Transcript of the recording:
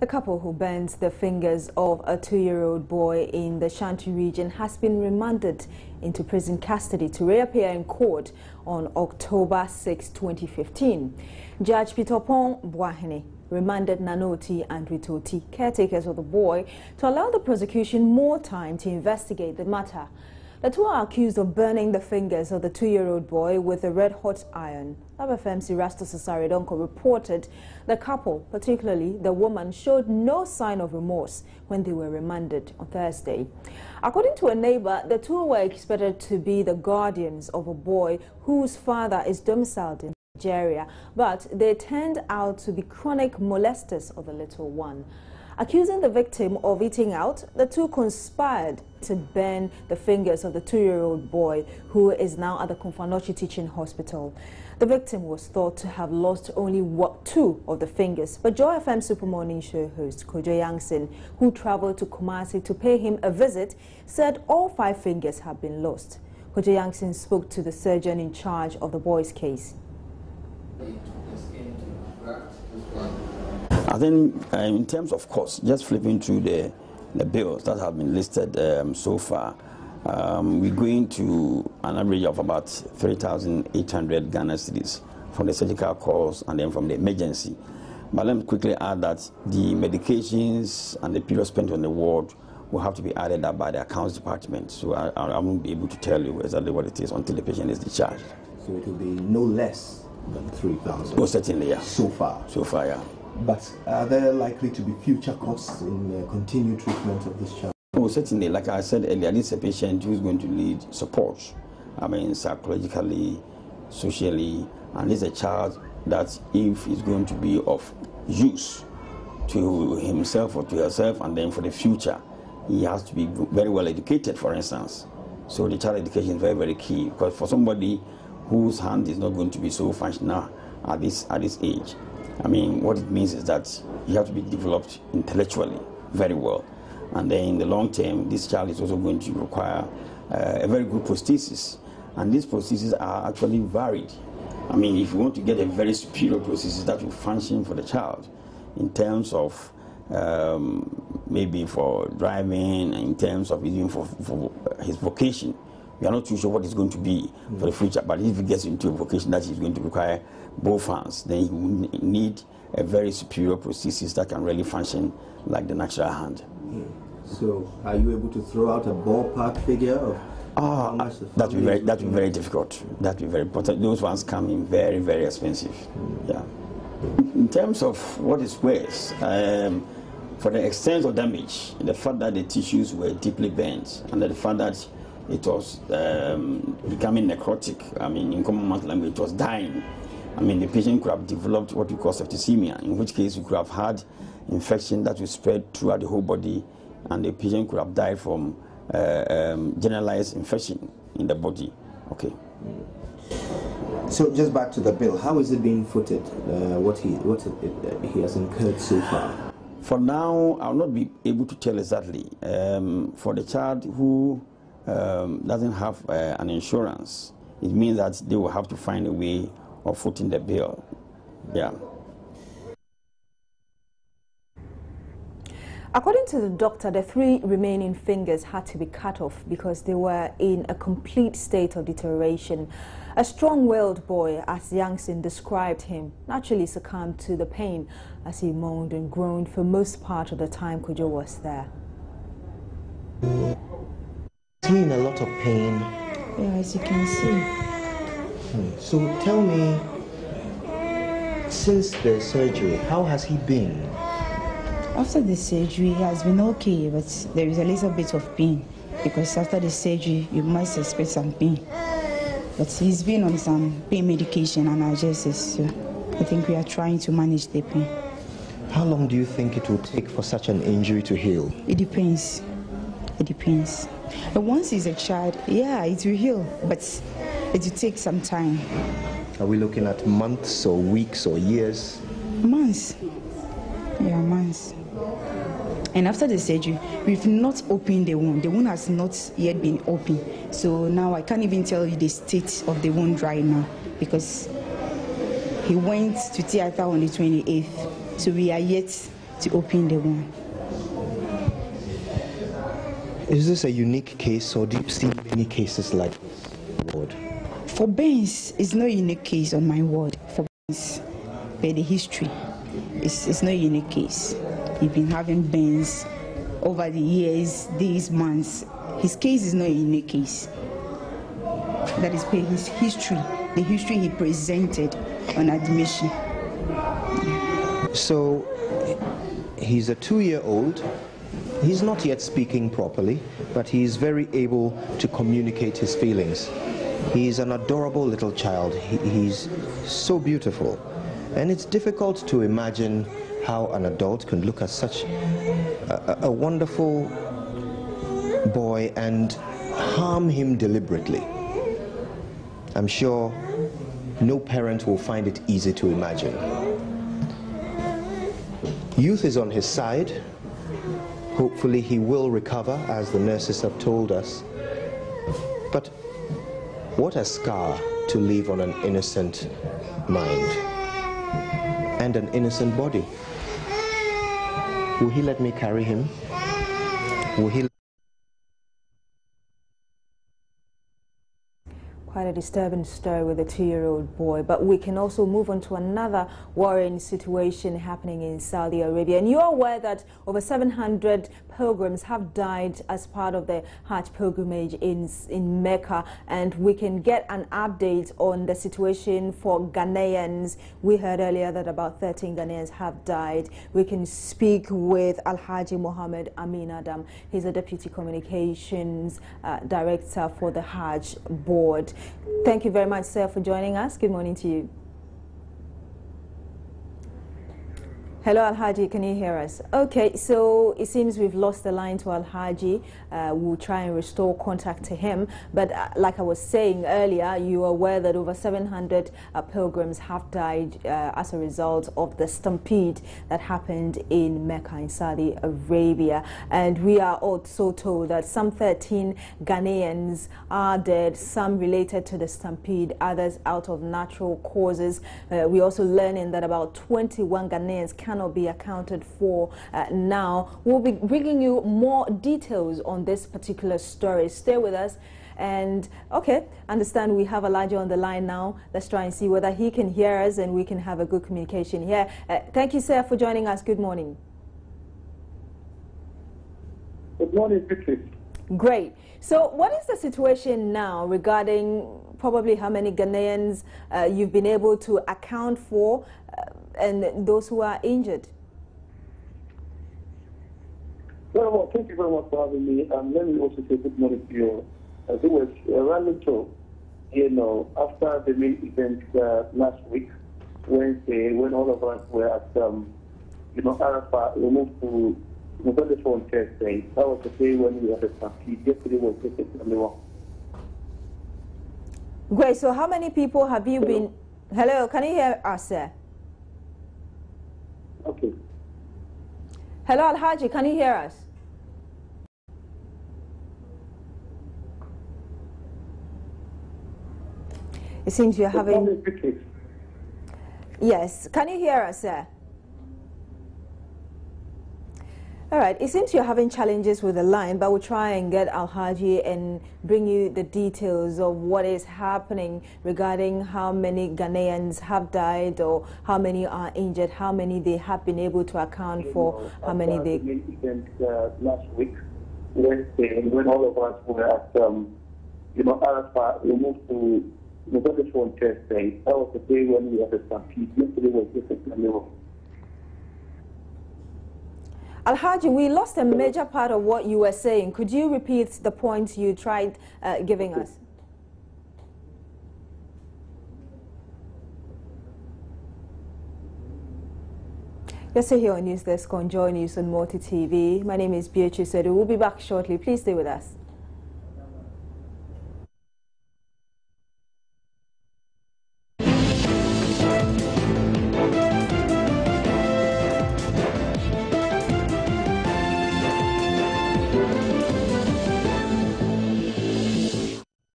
The couple who burned the fingers of a 2-year-old boy in the Shanti region has been remanded into prison custody to reappear in court on October 6, 2015. Judge Peter Pong Buahene remanded Nanoti and Ritoti, caretakers of the boy, to allow the prosecution more time to investigate the matter. The two are accused of burning the fingers of the 2-year-old boy with a red-hot iron. FM's Erasto Sasaredonko reported the couple, particularly the woman, showed no sign of remorse when they were remanded on Thursday. According to a neighbor, the two were expected to be the guardians of a boy whose father is domiciled in Nigeria, but they turned out to be chronic molesters of the little one. Accusing the victim of eating out, the two conspired to burn the fingers of the 2-year-old boy, who is now at the Kumfanochi Teaching Hospital. The victim was thought to have lost only 2 of the fingers, but Joy FM Super Morning Show host Kojo Yangsin, who traveled to Kumasi to pay him a visit, said all 5 fingers had been lost. Kojo Yangsin spoke to the surgeon in charge of the boy's case. I think in terms of cost, just flipping through the bills that have been listed so far, we're going to an average of about 3,800 Ghana cedis from the surgical costs and then from the emergency. But let me quickly add that the medications and the period spent on the ward will have to be added up by the accounts department. So I won't be able to tell you exactly what it is until the patient is discharged. So it will be no less than 3,000? Oh, certainly, yeah. So far? So far, yeah. But are there likely to be future costs in continued treatment of this child? Oh, certainly. Like I said earlier, this is a patient who is going to need support. I mean, psychologically, socially, and this is a child that if he's going to be of use to himself or to herself, and then for the future, he has to be very well educated, for instance. So the child education is very, very key, because for somebody whose hand is not going to be so functional at this age, I mean, what it means is that you have to be developed intellectually very well. And then in the long term, this child is also going to require a very good prosthesis. And these prostheses are actually varied. I mean, if you want to get a very superior prosthesis that will function for the child in terms of maybe for driving, in terms of even for his vocation, we are not too sure what it's going to be for the future, but if he gets into a vocation that is going to require both hands, then he will need a very superior prosthesis that can really function like the natural hand. So, are you able to throw out a ballpark figure of how much the that will be very difficult. That will be very important. Those ones come in very, very expensive. Yeah. In terms of what is worse, for the extent of damage, the fact that the tissues were deeply bent, and the fact that it was becoming necrotic. I mean, in common language, it was dying. I mean, the patient could have developed what we call septicemia, in which case you could have had infection that will spread throughout the whole body, and the patient could have died from generalized infection in the body. Okay. So just back to the bill, how is it being footed? What he has incurred so far? For now, I'll not be able to tell exactly. For the child who doesn't have an insurance, it means that they will have to find a way of footing the bill. Yeah. According to the doctor, the 3 remaining fingers had to be cut off because they were in a complete state of deterioration. A strong-willed boy, as Yangsin described him, naturally succumbed to the pain as he moaned and groaned for most part of the time Kojo was there. Is he in a lot of pain? Yeah, as you can see. So tell me, since the surgery, how has he been? After the surgery, he has been okay, but there is a little bit of pain because after the surgery, you must expect some pain. But he's been on some pain medication and analgesics, so I think we are trying to manage the pain. How long do you think it will take for such an injury to heal? It depends. It depends. And once he's a child, yeah, it will heal, but it will take some time. Are we looking at months or weeks or years? Months. Yeah, months. And after the surgery, we've not opened the wound. The wound has not yet been opened. So now I can't even tell you the state of the wound right now because he went to theater on the 28th. So we are yet to open the one. Is this a unique case, or do you see many cases like this, Lord? For Benz, it's no unique case on my ward. For Benz, by the history, it's no unique case. He's been having Benz over the years, these months. His case is not a unique case. That is by his history, the history he presented on admission. So, he's a 2-year-old. He's not yet speaking properly, but he's very able to communicate his feelings. He's an adorable little child. He's so beautiful. And it's difficult to imagine how an adult can look at such a wonderful boy and harm him deliberately. I'm sure no parent will find it easy to imagine. Youth is on his side. Hopefully he will recover, as the nurses have told us. But what a scar to leave on an innocent mind and an innocent body. Will he let me carry him? Will he? Quite a disturbing story with a 2-year-old boy, but we can also move on to another worrying situation happening in Saudi Arabia. And you are aware that over 700 pilgrims have died as part of the Hajj pilgrimage in Mecca, and we can get an update on the situation for Ghanaians. We heard earlier that about 13 Ghanaians have died. We can speak with Al-Haji Mohammed Amin Adam. He's a Deputy Communications Director for the Hajj Board. Thank you very much, sir, for joining us. Good morning to you. Hello, Al-Haji, can you hear us? Okay, so it seems we've lost the line to Al-Haji. We'll try and restore contact to him. But like I was saying earlier, you are aware that over 700 pilgrims have died as a result of the stampede that happened in Mecca in Saudi Arabia. And we are also told that some 13 Ghanaians are dead, some related to the stampede, others out of natural causes. We're also learning that about 21 Ghanaians cannot be accounted for now. We'll be bringing you more details on this particular story. Stay with us. And okay, understand we have Elijah on the line now. Let's try and see whether he can hear us and we can have a good communication here. Thank you, sir, for joining us. Good morning. Good morning, Patrick. Great. So what is the situation now regarding probably how many Ghanaians you've been able to account for and those who are injured? Well, thank you very much for having me. Let me also say good morning to you. It was a random show, after the main event last week, Wednesday, when all of us were at, Arafat, we moved to November on Thursday. That was the day when we had a stampede. Yesterday was just a family one. Great. So how many people have you been... Hello, can you hear us, sir? Okay. Hello, Al-Haji, can you hear us? It seems you're having... Yes, can you hear us, sir? All right, it seems you're having challenges with the line, but we'll try and get Al-Haji and bring you the details of what is happening regarding how many Ghanaians have died or how many are injured, how many they have been able to account for, how many they... The main event last week, Wednesday, when all of us were at, Arafat, we moved to November on Thursday. That was the day when we had a stampede. Yesterday was just a family one. Al-Haji, we lost a major part of what you were saying. Could you repeat the points you tried giving us? You're still here on News Desk on Joy News on Multi TV. My name is Beatrice Edu. We'll be back shortly. Please stay with us.